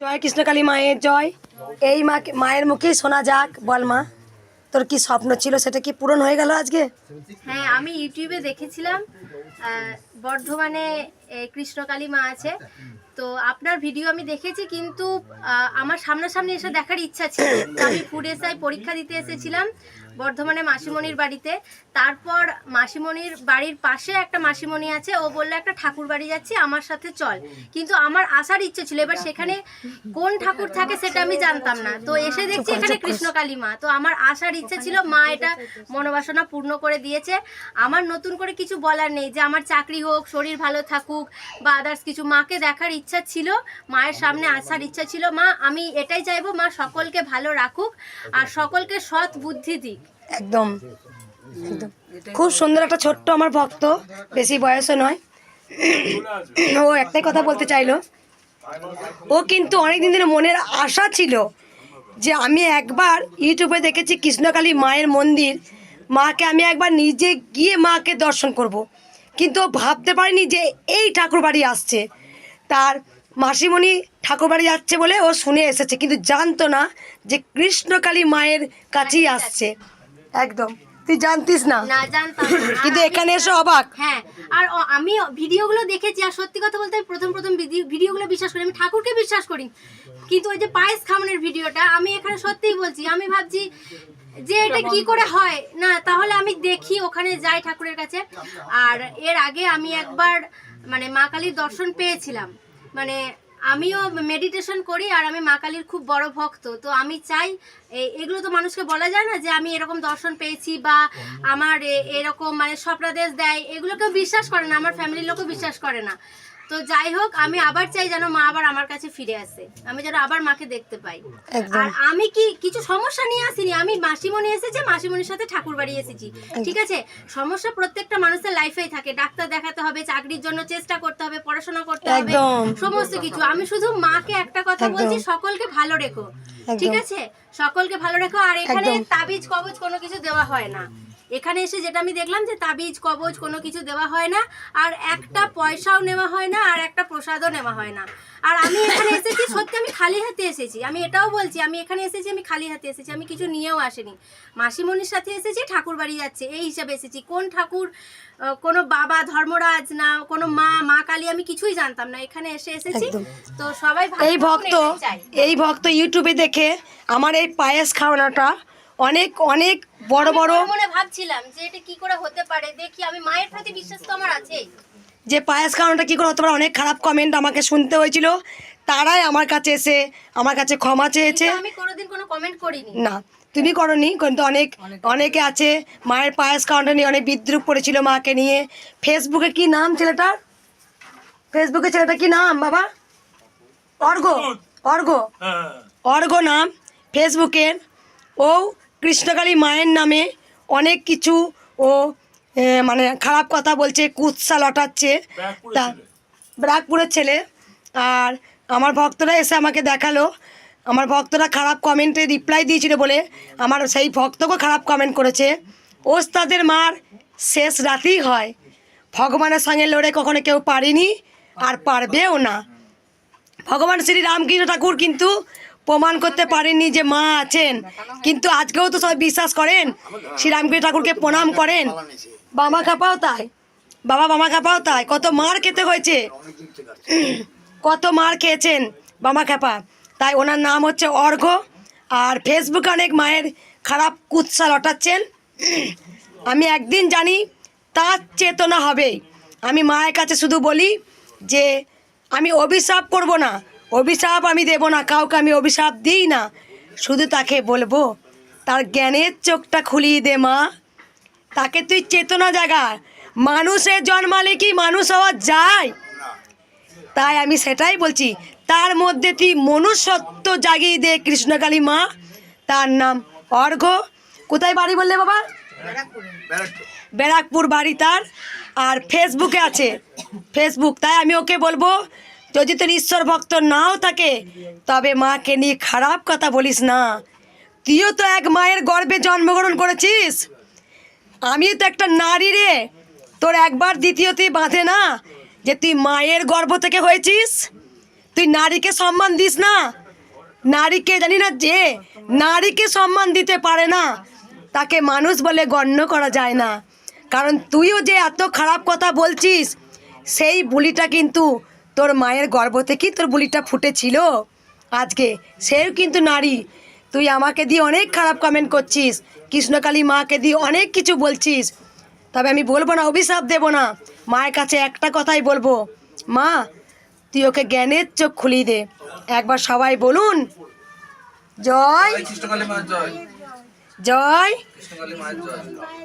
জয় কৃষ্ণকালী মায়ের জয়। এই মায়ের মুখেই শোনা যাক। বল মা, তোর কি স্বপ্ন ছিল সেটা কি পূরণ হয়ে গেল আজকে? হ্যাঁ, আমি ইউটিউবে দেখেছিলাম বর্ধমানে কৃষ্ণকালী মা আছে, তো আপনার ভিডিও আমি দেখেছি, কিন্তু আমার সামনাসামনি এসে দেখার ইচ্ছা ছিল। তো আমি ফুড এসআই পরীক্ষা দিতে এসেছিলাম বর্ধমানে মাসিমণির বাড়িতে। তারপর মাসিমণির বাড়ির পাশে একটা মাসিমণি আছে, ও বললো একটা ঠাকুর বাড়ি যাচ্ছি, আমার সাথে চল। কিন্তু আমার আসার ইচ্ছে ছিল, এবার সেখানে কোন ঠাকুর থাকে সেটা আমি জানতাম না। তো এসে দেখছি এখানে কৃষ্ণকালী মা, তো আমার আসার ইচ্ছে ছিল। মা এটা মনোবাসনা পূর্ণ করে দিয়েছে। আমার নতুন করে কিছু বলার নেই, যে আমার চাকরি হোক, শরীর ভালো থাকুক বা আদার্স কিছু, মাকে দেখার ইচ্ছা ছিল, মায়ের সামনে আসার ইচ্ছা ছিল। মা, আমি এটাই চাইবো, মা সকলকে ভালো রাখুক আর সকলকে সৎ বুদ্ধি দিক। একদম একদম খুব সুন্দর একটা ছোট্ট আমার ভক্ত, বেশি বয়সও নয়। ও একটাই কথা বলতে চাইলো, ও কিন্তু অনেকদিন ধরে মনের আশা ছিল যে আমি একবার ইউটিউবে দেখেছি কৃষ্ণকালী মায়ের মন্দির, মাকে আমি একবার নিজে গিয়ে মাকে দর্শন করব। কিন্তু ও ভাবতে পারেনি যে এই ঠাকুরবাড়ি আসছে, তার মাসিমণি ঠাকুরবাড়ি যাচ্ছে বলে ও শুনে এসেছে, কিন্তু জানতো না যে কৃষ্ণকালী মায়ের কাছেই আসছে। একদম তুই জানতিস না? না, জানতাম না। কিন্তু এখানে এসে অবাক। হ্যাঁ, আর আমি ভিডিওগুলো দেখেছি, আর সত্যি কথা বলতে প্রথম ভিডিওগুলো বিশ্বাস করি, আমি ঠাকুরকে বিশ্বাস করি। কিন্তু ওই যে পায়েস খাওয়ানোর ভিডিওটা, আমি এখানে সত্যিই বলছি, আমি ভাবছি যে এটা কি করে হয় না, তাহলে আমি দেখি, ওখানে যাই ঠাকুরের কাছে। আর এর আগে আমি একবার মানে মা কালীর দর্শন পেয়েছিলাম। মানে আমিও মেডিটেশন করি আর আমি মা কালীর খুব বড় ভক্ত। তো আমি চাই, এগুলো তো মানুষকে বলা যায় না যে আমি এরকম দর্শন পেয়েছি বা আমার এরকম মানে স্বপ্নাদেশ দেয়, এগুলো কেউ বিশ্বাস করে না, আমার ফ্যামিলির লোকও বিশ্বাস করে না। তো যাই হোক, আমি আবার চাই যেন মা আবার আমার কাছে ফিরে আসে, আমি যেন আবার মাকে দেখতে পাই। আর আমি কিছু সমস্যা নিয়ে আসিনি, আমি মাসিমণি এসেছে, মাসিমণির সাথে ঠাকুর বাড়ি এসেছি, ঠিক আছে। সমস্যা প্রত্যেকটা মানুষের লাইফেই থাকে, ডাক্তার দেখাতে হবে, চাকরির জন্য চেষ্টা করতে হবে, পড়াশোনা করতে হবে, সমস্ত কিছু। আমি শুধু মাকে একটা কথা বলছি, সকলকে ভালো রেখো, ঠিক আছে, সকলকে ভালো রেখো। আর এখানে তাবিজ কবজ কোনো কিছু দেওয়া হয় না। এখানে এসে যেটা আমি দেখলাম যে তাবিজ কবজ কোনো কিছু দেওয়া হয় না, আর একটা পয়সাও নেওয়া হয় না, আর একটা প্রসাদও নেওয়া হয় না। আর আমি এখানে এসেছি সত্যি, আমি খালি হাতে এসেছি, আমি এটাও বলছি, আমি এখানে এসেছি আমি খালি হাতে এসেছি, আমি কিছু নিয়েও আসিনি। মাসিমণির সাথে এসেছি, ঠাকুর বাড়ি যাচ্ছে এই হিসাবে এসেছি। কোন ঠাকুর, কোনো বাবা ধর্মরাজ না কোনো মা কালী, আমি কিছুই জানতাম না, এখানে এসেছি। তো সবাই এই ভক্ত ইউটিউবে দেখে আমার এই পায়েস খাওয়ানোটা অনেক অনেক বড় বড় মনে ভাবছিলাম যে এটা কি করে হতে পারে, দেখি আমি মায়ের প্রতি বিশ্বাস তো আমার আছে, যে পায়েস খাওয়ানোটা কী করে হতে পারে। অনেক খারাপ কমেন্ট আমাকে শুনতে হয়েছিল, তারাই আমার কাছে এসে আমার কাছে ক্ষমা চেয়েছে। আমি কোনোদিন কোনো কমেন্ট করিনি। না, তুমি করনি, কিন্তু অনেকে আছে মায়ের পায়েস খাওয়ানোটা নিয়ে অনেক বিদ্রুপ করেছিল মাকে নিয়ে। ফেসবুকে কি নাম ছেলেটার? ফেসবুকে ছেলেটা কি নাম বাবা? অর্ঘ নাম ফেসবুকের। ও কৃষ্ণকালী মায়ের নামে অনেক কিছু ও মানে খারাপ কথা বলছে, কুৎসা লটাচ্ছে। তা ব্রাকপুরের ছেলে। আর আমার ভক্তরা এসে আমাকে দেখালো, আমার ভক্তরা খারাপ কমেন্টে রিপ্লাই দিয়েছিল বলে আমার সেই ভক্তকেও খারাপ কমেন্ট করেছে। ওস্তাদের মার শেষ রাতেই হয়, ভগবানের সঙ্গে লড়ে কখনো কেউ পারেনি আর পারবেও না। ভগবান শ্রী রামকৃষ্ণ ঠাকুর কিন্তু প্রমাণ করতে পারেননি যে মা আছেন, কিন্তু আজকেও তো সবাই বিশ্বাস করেন, শ্রীরামকৃষ্ণ ঠাকুরকে প্রণাম করেন। বাবা খাপাও তাই, বাবা খাপাও তাই, কত মার খেতে হয়েছে, কত মার খেয়েছেন বাবা খাপা। তাই ওনার নাম হচ্ছে অর্ঘ। আর ফেসবুকে অনেক মায়ের খারাপ কুৎসা লটাচ্ছেন। আমি একদিন জানি তার চেতনা হবেই। আমি মায়ের কাছে শুধু বলি যে আমি অভিশাপ করব না, অভিশাপ আমি দেব না, কাউকে আমি অভিশাপ দিই না। শুধু তাকে বলবো তার জ্ঞানের চোখটা খুলিয়ে দে মা, তাকে তুই চেতনা জাগা। মানুষের জন্মালে কি মানুষ হওয়া যায়? তাই আমি সেটাই বলছি, তার মধ্যে তুই মনুষ্যত্ব জাগিয়ে দে কৃষ্ণকালী মা। তার নাম অর্ঘ। কোথায় বাড়ি বললে বাবা? ব্যারাকপুর বাড়ি তার। আর ফেসবুকে আছে, ফেসবুক। তাই আমি ওকে বলবো, যদি তোর ঈশ্বর ভক্ত নাও থাকে তবে মাকে নিয়ে খারাপ কথা বলিস না। তুইও তো এক মায়ের গর্ভে জন্মগ্রহণ করেছিস, আমিও তো একটা নারী রে। তোর একবার দ্বিতীয়তেই বাঁধে না যে তুই মায়ের গর্ভ থেকে হয়েছিস? তুই নারীকে সম্মান দিস না? নারীকে জানি না, যে নারীকে সম্মান দিতে পারে না তাকে মানুষ বলে গণ্য করা যায় না। কারণ তুইও যে এত খারাপ কথা বলছিস, সেই বুলিটা কিন্তু তোর মায়ের গর্ভ থেকেই তোর বুলিটা ফুটেছিল। আজকে সেও কিন্তু নারী। তুই আমাকে দিয়ে অনেক খারাপ কমেন্ট করছিস, কৃষ্ণকালী মাকে দিয়ে অনেক কিছু বলছিস। তবে আমি বলবো না, অভিশাপ দেব না, মায়ের কাছে একটা কথাই বলবো, মা তুই ওকে জ্ঞানের চোখ খুলিয়ে দে। একবার সবাই বলুন জয় কৃষ্ণকালী মায়ের জয়। জয়। কৃষ্ণকালী মায়ের জয়।